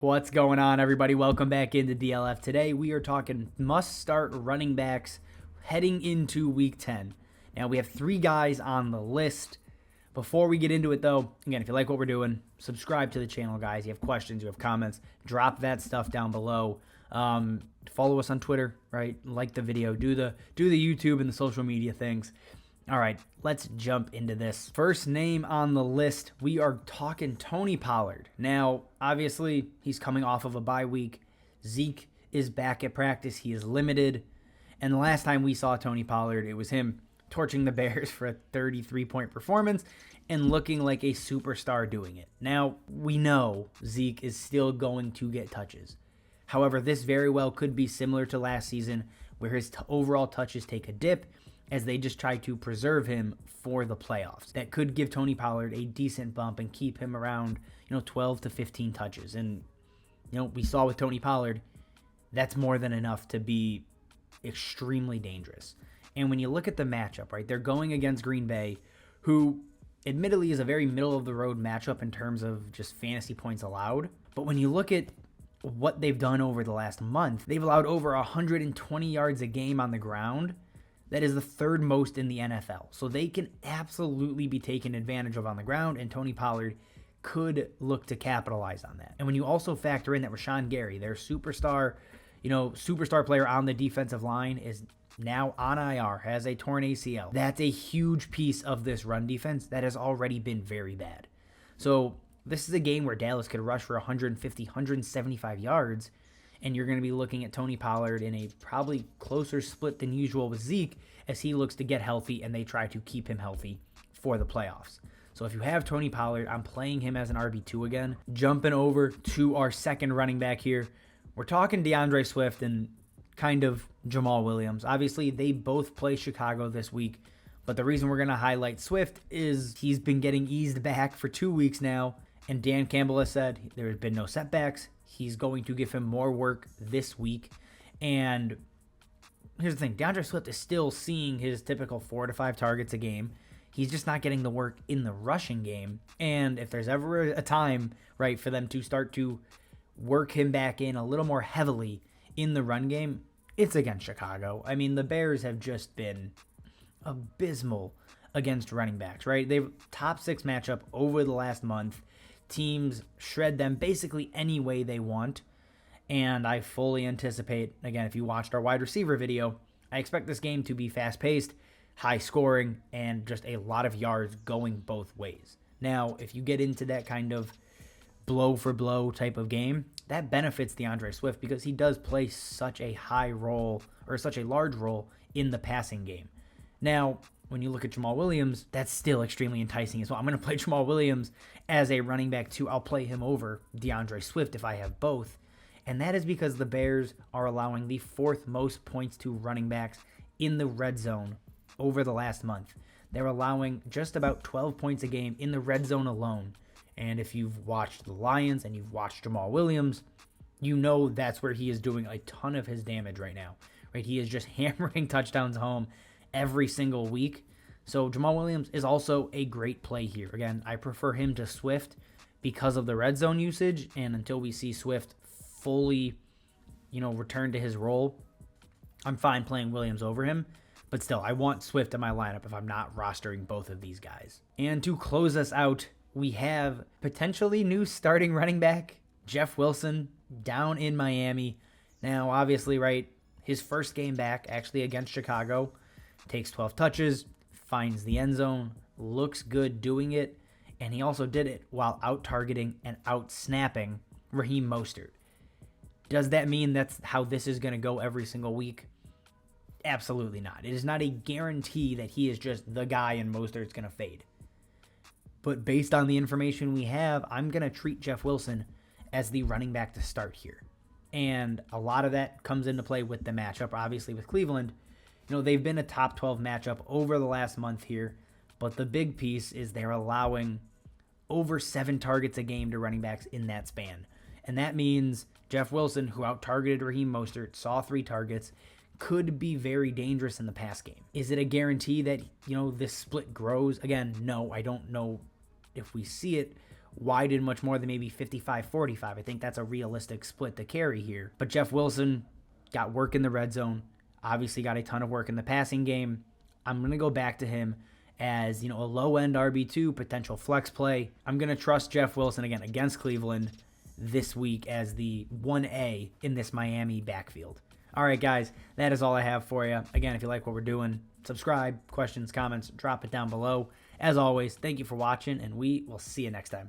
What's going on, everybody? Welcome back into DLF. Today, we are talking must-start running backs heading into Week 10. Now, we have 3 guys on the list. Before we get into it, though, again, if you like what we're doing, subscribe to the channel, guys. You have questions, you have comments, drop that stuff down below. Follow us on Twitter, right? Like the video, do the YouTube and the social media things. All right, let's jump into this. First name on the list, we are talking Tony Pollard. Now, obviously, he's coming off of a bye week. Zeke is back at practice. He is limited. And the last time we saw Tony Pollard, it was him torching the Bears for a 33-point performance and looking like a superstar doing it. Now, we know Zeke is still going to get touches. However, this very well could be similar to last season, where his overall touches take a dip as they just try to preserve him for the playoffs. That could give Tony Pollard a decent bump and keep him around, 12 to 15 touches. And, we saw with Tony Pollard, that's more than enough to be extremely dangerous. And when you look at the matchup, right, they're going against Green Bay, who admittedly is a very middle-of-the-road matchup in terms of just fantasy points allowed. But when you look at what they've done over the last month, they've allowed over 120 yards a game on the ground. That is the third most in the NFL. So they can absolutely be taken advantage of on the ground, and Tony Pollard could look to capitalize on that. And when you also factor in that Rashawn Gary, their superstar player on the defensive line, is now on IR, has a torn ACL. That's a huge piece of this run defense that has already been very bad. So this is a game where Dallas could rush for 150, 175 yards, and you're going to be looking at Tony Pollard in a probably closer split than usual with Zeke as he looks to get healthy and they try to keep him healthy for the playoffs. So if you have Tony Pollard, I'm playing him as an RB2 again. Jumping over to our second running back here, we're talking DAndre Swift and kind of Jamaal Williams. Obviously, they both play Chicago this week, but the reason we're going to highlight Swift is he's been getting eased back for 2 weeks now, and Dan Campbell has said there has been no setbacks. He's going to give him more work this week. And here's the thing. DAndre Swift is still seeing his typical 4 to 5 targets a game. He's just not getting the work in the rushing game. And if there's ever a time, right, for them to start to work him back in a little more heavily in the run game, it's against Chicago. I mean, the Bears have just been abysmal against running backs, right? They've top 6 matchup over the last month. Teams shred them basically any way they want, and I fully anticipate, again, if you watched our wide receiver video, I expect this game to be fast-paced, high-scoring, and just a lot of yards going both ways. Now, if you get into that kind of blow-for-blow type of game, that benefits DAndre Swift because he does play such a high role, or such a large role, in the passing game. Now, when you look at Jamaal Williams, that's still extremely enticing as well. I'm going to play Jamaal Williams as a running back too. I'll play him over DAndre Swift if I have both. And that is because the Bears are allowing the 4th most points to running backs in the red zone over the last month. They're allowing just about 12 points a game in the red zone alone. And if you've watched the Lions and you've watched Jamaal Williams, you know that's where he is doing a ton of his damage right now. Right? He is just hammering touchdowns home every single week. So Jamaal Williams is also a great play here. Again, I prefer him to Swift because of the red zone usage, and until we see Swift fully, return to his role, I'm fine playing Williams over him. But still, I want Swift in my lineup if I'm not rostering both of these guys. And to close us out, we have potentially new starting running back, Jeff Wilson, down in Miami. Now, obviously, right, his first game back, actually against Chicago, takes 12 touches, finds the end zone, looks good doing it, and he also did it while out-targeting and out-snapping Raheem Mostert. Does that mean that's how this is going to go every single week? Absolutely not. It is not a guarantee that he is just the guy and Mostert's going to fade. But based on the information we have, I'm going to treat Jeff Wilson as the running back to start here. And a lot of that comes into play with the matchup, obviously, with Cleveland. They've been a top 12 matchup over the last month here, but the big piece is they're allowing over 7 targets a game to running backs in that span. And that means Jeff Wilson, who out-targeted Raheem Mostert, saw 3 targets, could be very dangerous in the pass game. Is it a guarantee that, this split grows? Again, no, I don't know if we see it widen much more than maybe 55-45. I think that's a realistic split to carry here. But Jeff Wilson got work in the red zone, obviously got a ton of work in the passing game. I'm going to go back to him as, a low-end RB2, potential flex play. I'm going to trust Jeff Wilson again against Cleveland this week as the 1A in this Miami backfield. All right, guys, that is all I have for you. Again, if you like what we're doing, subscribe, questions, comments, drop it down below. As always, thank you for watching, and we will see you next time.